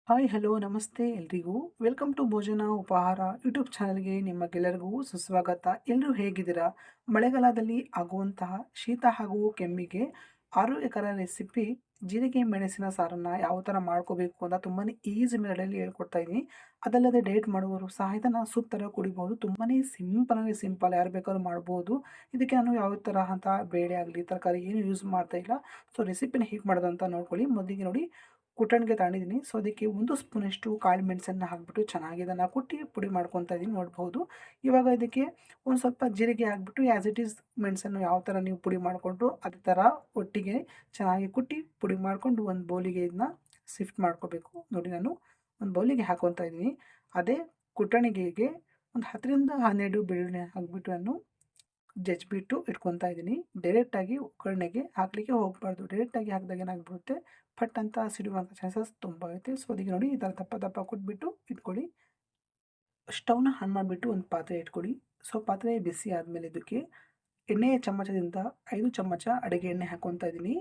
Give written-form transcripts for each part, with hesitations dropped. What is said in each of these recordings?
Hi hello ನಮಸ್ತೆ ಎಲ್ರಿಗೂ welcome to ಭೋಜನ ಉಪಹಾರ ಯೂಟ್ಯೂಬ್ ಚಾನಲ್ಗೆ ನಿಮಗೆಲ್ಲರಿಗೂ ಸುಸ್ವಾಗತ. ಎಲ್ಲರೂ ಹೇಗಿದ್ದೀರಾ? ಮಳೆಗಾಲದಲ್ಲಿ ಆಗುವಂತಹ ಶೀತ ಹಾಗೂ ಕೆಮ್ಮಿಗೆ ಆರೋಗ್ಯಕರ ರೆಸಿಪಿ ಜೀರಿಗೆ ಮೆಣಸಿನ ಸಾರನ್ನು ಯಾವ ಥರ ಮಾಡ್ಕೋಬೇಕು ಅಂತ ತುಂಬಾ ಈಸಿ ಮೆಥಡಲ್ಲಿ ಹೇಳ್ಕೊಡ್ತಾ ಇದ್ದೀನಿ. ಅದಲ್ಲದೆ ಡಯಟ್ ಮಾಡುವವರು ಸಹ ಇದನ್ನು ಸೂಪ್ ಥರ ಕುಡಿಬೋದು. ತುಂಬಾ ಸಿಂಪಲ್ ಯಾರು ಬೇಕಾದ್ರೂ ಮಾಡ್ಬೋದು. ಇದಕ್ಕೆ ನಾನು ಯಾವ ಥರ ಅಂತ ಬೇಳೆ ಆಗಲಿ ತರಕಾರಿ ಏನು ಯೂಸ್ ಮಾಡ್ತಾ ಇಲ್ಲ. ಸೊ ರೆಸಿಪಿನ ಹೇಗೆ ಮಾಡೋದು ಅಂತ ನೋಡ್ಕೊಳ್ಳಿ. ಮೊದಲಿಗೆ ನೋಡಿ, ಕುಟ್ಟಣಿಗೆ ತಗೊಂಡಿದ್ದೀನಿ. ಸೊ ಅದಕ್ಕೆ 1 ಸ್ಪೂನಷ್ಟು ಕಾಳು ಮೆಣಸನ್ನು ಹಾಕ್ಬಿಟ್ಟು ಚೆನ್ನಾಗಿ ಇದನ್ನು ಕುಟ್ಟಿ ಪುಡಿ ಮಾಡ್ಕೊತಾ ಇದ್ದೀನಿ, ನೋಡ್ಬೋದು. ಇವಾಗ ಇದಕ್ಕೆ ಒಂದು ಸ್ವಲ್ಪ ಜೀರಿಗೆ ಹಾಕ್ಬಿಟ್ಟು ಆ್ಯಸ್ ಇಟ್ ಈಸ್ ಮೆಣಸನ್ನು ಯಾವ ಥರ ನೀವು ಪುಡಿ ಮಾಡಿಕೊಂಡ್ರು ಅದೇ ಥರ ಒಟ್ಟಿಗೆ ಚೆನ್ನಾಗಿ ಕುಟ್ಟಿ ಪುಡಿ ಮಾಡಿಕೊಂಡು ಒಂದು ಬೌಲಿಗೆ ಇದನ್ನ ಶಿಫ್ಟ್ ಮಾಡ್ಕೋಬೇಕು. ನೋಡಿ, ನಾನು ಒಂದು ಬೌಲಿಗೆ ಹಾಕೊತಾ ಇದ್ದೀನಿ. ಅದೇ ಕುಟ್ಟಣಿಗೆಗೆ ಒಂದು 10ರಿಂದ 12 ಬೆಳ್ಳುಳ್ಳಿ ಹಾಕ್ಬಿಟ್ಟು ನಾನು ಜಜ್ಜಿಬಿಟ್ಟು ಇಟ್ಕೊತಾ ಇದ್ದೀನಿ. ಡೈರೆಕ್ಟಾಗಿ ಒಗ್ಗರಣೆಗೆ ಹಾಕಲಿಕ್ಕೆ ಹೋಗಬಾರ್ದು. ಡೈರೆಕ್ಟಾಗಿ ಹಾಕಿದಾಗ ಏನಾಗ್ಬಿಡುತ್ತೆ, ಪಟ್ ಅಂತ ಸಿಡುವಂಥ ಚಾನ್ಸಸ್ ತುಂಬ ಐತೆ. ಸೊ ಅದಕ್ಕೆ ನೋಡಿ, ಈ ಥರ ದಪ್ಪ ದಪ್ಪ ಕುಟ್ಬಿಟ್ಟು ಇಟ್ಕೊಳ್ಳಿ. ಸ್ಟವ್ನ ಆನ್ ಮಾಡಿಬಿಟ್ಟು ಒಂದು ಪಾತ್ರೆ ಇಟ್ಕೊಳ್ಳಿ. ಸೊ ಪಾತ್ರೆ ಬಿಸಿ ಆದಮೇಲೆ ಇದಕ್ಕೆ ಎಣ್ಣೆಯ ಚಮಚದಿಂದ 5 ಚಮಚ ಅಡುಗೆ ಎಣ್ಣೆ ಹಾಕ್ಕೊತಾ ಇದ್ದೀನಿ.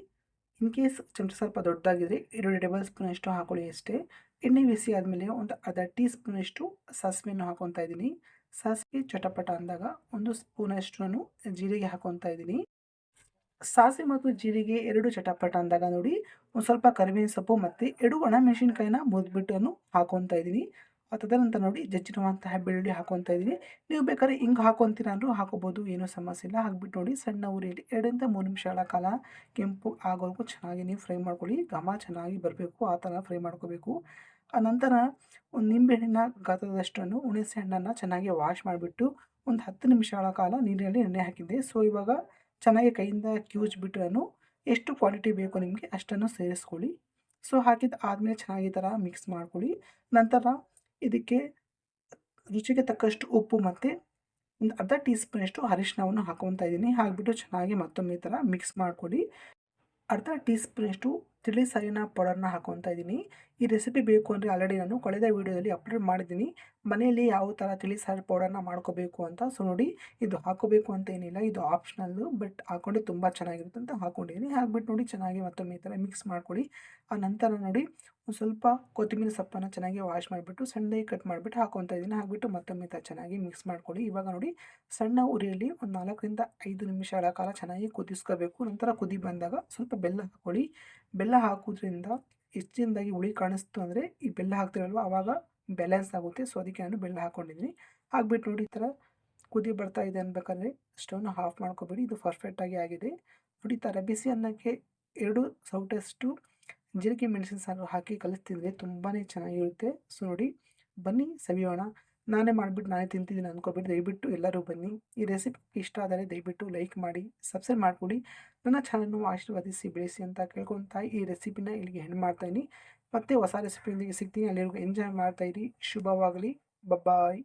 ಇನ್ ಕೇಸ್ ಚಮಚ ಸ್ವಲ್ಪ ದೊಡ್ಡದಾಗಿದ್ದರೆ 2 ಟೇಬಲ್ ಸ್ಪೂನಷ್ಟು ಹಾಕೊಳ್ಳಿ ಅಷ್ಟೇ. ಎಣ್ಣೆ ಬಿಸಿ ಆದಮೇಲೆ ಒಂದು ಅರ್ಧ ಟೀ ಸ್ಪೂನಷ್ಟು ಸಾಸಿವೆಯನ್ನು ಹಾಕ್ಕೊತಾ ಇದ್ದೀನಿ. ಸಾಸಿವೆ ಚಟಪಟ ಅಂದಾಗ 1 ಸ್ಪೂನಷ್ಟು ನಾನು ಜೀರಿಗೆ ಹಾಕ್ಕೊತಾ ಇದ್ದೀನಿ. ಸಾಸಿವೆ ಮತ್ತು ಜೀರಿಗೆ 2 ಚಟಪಟ ಅಂದಾಗ ನೋಡಿ, ಒಂದು ಸ್ವಲ್ಪ ಕರಿಬೇವಿನ ಸೊಪ್ಪು ಮತ್ತು 2 ಒಣಮೆಣಸಿನ್ಕಾಯಿನ ಮುರಿದ್ಬಿಟ್ಟು ನಾನು ಹಾಕ್ಕೊತಾ ಇದ್ದೀನಿ. ತದನಂತರ ನೋಡಿ, ಜಜ್ಜಿರುವಂತಹ ಬೆಳ್ಳುಳ್ಳಿ ಹಾಕ್ಕೊತಾ ಇದ್ದೀನಿ. ನೀವು ಬೇಕಾದ್ರೆ ಹಿಂಗೆ ಹಾಕ್ಕೊಂತೀರ ಅಂದರೂ ಹಾಕೋಬೋದು, ಏನೂ ಸಮಸ್ಯೆ ಇಲ್ಲ. ಹಾಕ್ಬಿಟ್ಟು ನೋಡಿ, ಸಣ್ಣ ಉರಿಯಲ್ಲಿ 2ರಿಂದ 3 ನಿಮಿಷಗಳ ಕಾಲ ಕೆಂಪು ಆಗೋವರೆಗೂ ಚೆನ್ನಾಗಿ ನೀವು ಫ್ರೈ ಮಾಡ್ಕೊಳ್ಳಿ. ಘಮ ಚೆನ್ನಾಗಿ ಬರಬೇಕು, ಆ ಥರ ಫ್ರೈ ಮಾಡ್ಕೋಬೇಕು. ನಂತರ ಒಂದು ನಿಂಬೆಹಣ್ಣಿನ ಗಾತ್ರದಷ್ಟನ್ನು ಹುಣಸೆ ಹಣ್ಣನ್ನು ಚೆನ್ನಾಗಿ ವಾಶ್ ಮಾಡಿಬಿಟ್ಟು ಒಂದು 10 ನಿಮಿಷಗಳ ಕಾಲ ನೀರಿನಲ್ಲಿ ನೆನೆ ಹಾಕಿದ್ದೆ. ಸೊ ಇವಾಗ ಚೆನ್ನಾಗಿ ಕೈಯಿಂದ ಕಿವುಚ್ಬಿಟ್ಟು ನಾನು ಎಷ್ಟು ಕ್ವಾಂಟಿಟಿ ಬೇಕೋ ನಿಮಗೆ ಅಷ್ಟನ್ನು ಸೇರಿಸ್ಕೊಳ್ಳಿ. ಸೊ ಹಾಕಿದ ಆದಮೇಲೆ ಚೆನ್ನಾಗಿ ಈ ಥರ ಮಿಕ್ಸ್ ಮಾಡ್ಕೊಳ್ಳಿ. ನಂತರ ಇದಕ್ಕೆ ರುಚಿಗೆ ತಕ್ಕಷ್ಟು ಉಪ್ಪು ಮತ್ತು ಒಂದು ಅರ್ಧ ಟೀ ಸ್ಪೂನಷ್ಟು ಅರಿಶಿಣವನ್ನು ಹಾಕ್ಕೊತಾ ಇದ್ದೀನಿ. ಹಾಕಿಬಿಟ್ಟು ಚೆನ್ನಾಗಿ ಮತ್ತೊಮ್ಮೆ ಈ ಥರ ಮಿಕ್ಸ್ ಮಾಡಿಕೊಡಿ. ಅರ್ಧ ಟೀ ಸ್ಪೂನಷ್ಟು ತಿಳಿ ಸಾರಿನ ಪೌಡರ್ನ ಹಾಕ್ಕೊತಾ ಇದ್ದೀನಿ. ಈ ರೆಸಿಪಿ ಬೇಕು ಅಂದರೆ ಆಲ್ರೆಡಿ ನಾನು ಕಳೆದ ವೀಡಿಯೋದಲ್ಲಿ ಅಪ್ಲೋಡ್ ಮಾಡಿದ್ದೀನಿ, ಮನೆಯಲ್ಲಿ ಯಾವ ಥರ ತಿಳಿ ಸಾರು ಪೌಡರ್ನ ಮಾಡ್ಕೋಬೇಕು ಅಂತ. ಸೊ ನೋಡಿ, ಇದು ಹಾಕೋಬೇಕು ಅಂತ ಏನಿಲ್ಲ, ಇದು ಆಪ್ಷನಲ್ಲು, ಬಟ್ ಹಾಕ್ಕೊಂಡ್ರೆ ತುಂಬ ಚೆನ್ನಾಗಿರುತ್ತೆ ಅಂತ ಹಾಕ್ಕೊಂಡಿದ್ದೀನಿ. ಹಾಕ್ಬಿಟ್ಟು ನೋಡಿ, ಚೆನ್ನಾಗಿ ಮತ್ತೊಮ್ಮೆ ಈ ಥರ ಮಿಕ್ಸ್ ಮಾಡ್ಕೊಳ್ಳಿ. ಆ ನಂತರ ನೋಡಿ, ಒಂದು ಸ್ವಲ್ಪ ಕೊತ್ತಂಬರಿ ಸೊಪ್ಪನ್ನು ಚೆನ್ನಾಗಿ ವಾಶ್ ಮಾಡಿಬಿಟ್ಟು ಸಣ್ಣದಾಗಿ ಕಟ್ ಮಾಡಿಬಿಟ್ಟು ಹಾಕ್ಕೊತಾ ಇದ್ದೀನಿ. ಹಾಕ್ಬಿಟ್ಟು ಮತ್ತೊಮ್ಮೆ ಈ ಥರ ಚೆನ್ನಾಗಿ ಮಿಕ್ಸ್ ಮಾಡ್ಕೊಳ್ಳಿ. ಇವಾಗ ನೋಡಿ, ಸಣ್ಣ ಉರಿಯಲ್ಲಿ ಒಂದು 4ರಿಂದ 5 ನಿಮಿಷಗಳ ಕಾಲ ಚೆನ್ನಾಗಿ ಕುದಿಸ್ಕೋಬೇಕು. ನಂತರ ಕುದಿ ಬಂದಾಗ ಸ್ವಲ್ಪ ಬೆಲ್ಲ ಹಾಕ್ಕೊಳ್ಳಿ. ಬೆಲ್ಲ ಹಾಕೋದ್ರಿಂದ ಹೆಚ್ಚಿನದಾಗಿ ಹುಳಿ ಕಾಣಿಸ್ತು ಅಂದರೆ ಈ ಬೆಲ್ಲ ಹಾಕ್ತಿರಲ್ವ ಆವಾಗ ಬ್ಯಾಲೆನ್ಸ್ ಆಗುತ್ತೆ. ಸೊ ಅದಕ್ಕೆ ನಾನು ಬೆಲ್ಲ ಹಾಕ್ಕೊಂಡಿದ್ದೀನಿ. ಹಾಕ್ಬಿಟ್ಟು ನೋಡಿ, ಈ ಥರ ಕುದಿ ಬರ್ತಾ ಇದೆ ಅನ್ಬೇಕಾದ್ರೆ ಸ್ಟವ್ನ ಆಫ್ ಮಾಡ್ಕೊಬೇಡಿ. ಇದು ಪರ್ಫೆಕ್ಟಾಗಿ ಆಗಿದೆ. ನೋಡಿ, ಈ ಥರ ಬಿಸಿ ಅನ್ನಕ್ಕೆ 2 ಸೌಟಷ್ಟು ಜೀರಿಗೆ ಮೆಣಸಿನ ಸಾರು ಹಾಕಿ ಕಲಿಸ್ತಿದ್ರೆ ತುಂಬಾ ಚೆನ್ನಾಗಿರುತ್ತೆ. ಸೊ ನೋಡಿ, ಬನ್ನಿ ಸವಿಯೋಣ. ನಾನೇ ಮಾಡಿಬಿಟ್ಟು ನಾನೇ ತಿಂತಿದ್ದೀನಿ ಅಂದ್ಕೊಬಿಟ್ಟು ದಯವಿಟ್ಟು ಎಲ್ಲರೂ ಬನ್ನಿ. ಈ ರೆಸಿಪಿ ಇಷ್ಟ ಆದರೆ ದಯವಿಟ್ಟು ಲೈಕ್ ಮಾಡಿ, ಸಬ್ಸ್ಕ್ರೈಬ್ ಮಾಡಿಕೊಡಿ. ನನ್ನ ಚಾನಲ್ನ ಆಶೀರ್ವದಿಸಿ ಬೆಳೆಸಿ ಅಂತ ಕೇಳ್ಕೊತಾ ಈ ರೆಸಿಪಿನ ಇಲ್ಲಿಗೆ ಎಂಡ್ ಮಾಡ್ತಾಯಿದ್ದೀನಿ. ಮತ್ತೆ ಹೊಸ ರೆಸಿಪಿಯೊಂದಿಗೆ ಸಿಗ್ತೀನಿ. ಅಲ್ಲಿವರೆಗೂ ಎಂಜಾಯ್ ಮಾಡ್ತಾಯಿರಿ. ಶುಭವಾಗಲಿ. ಬಾಯ್.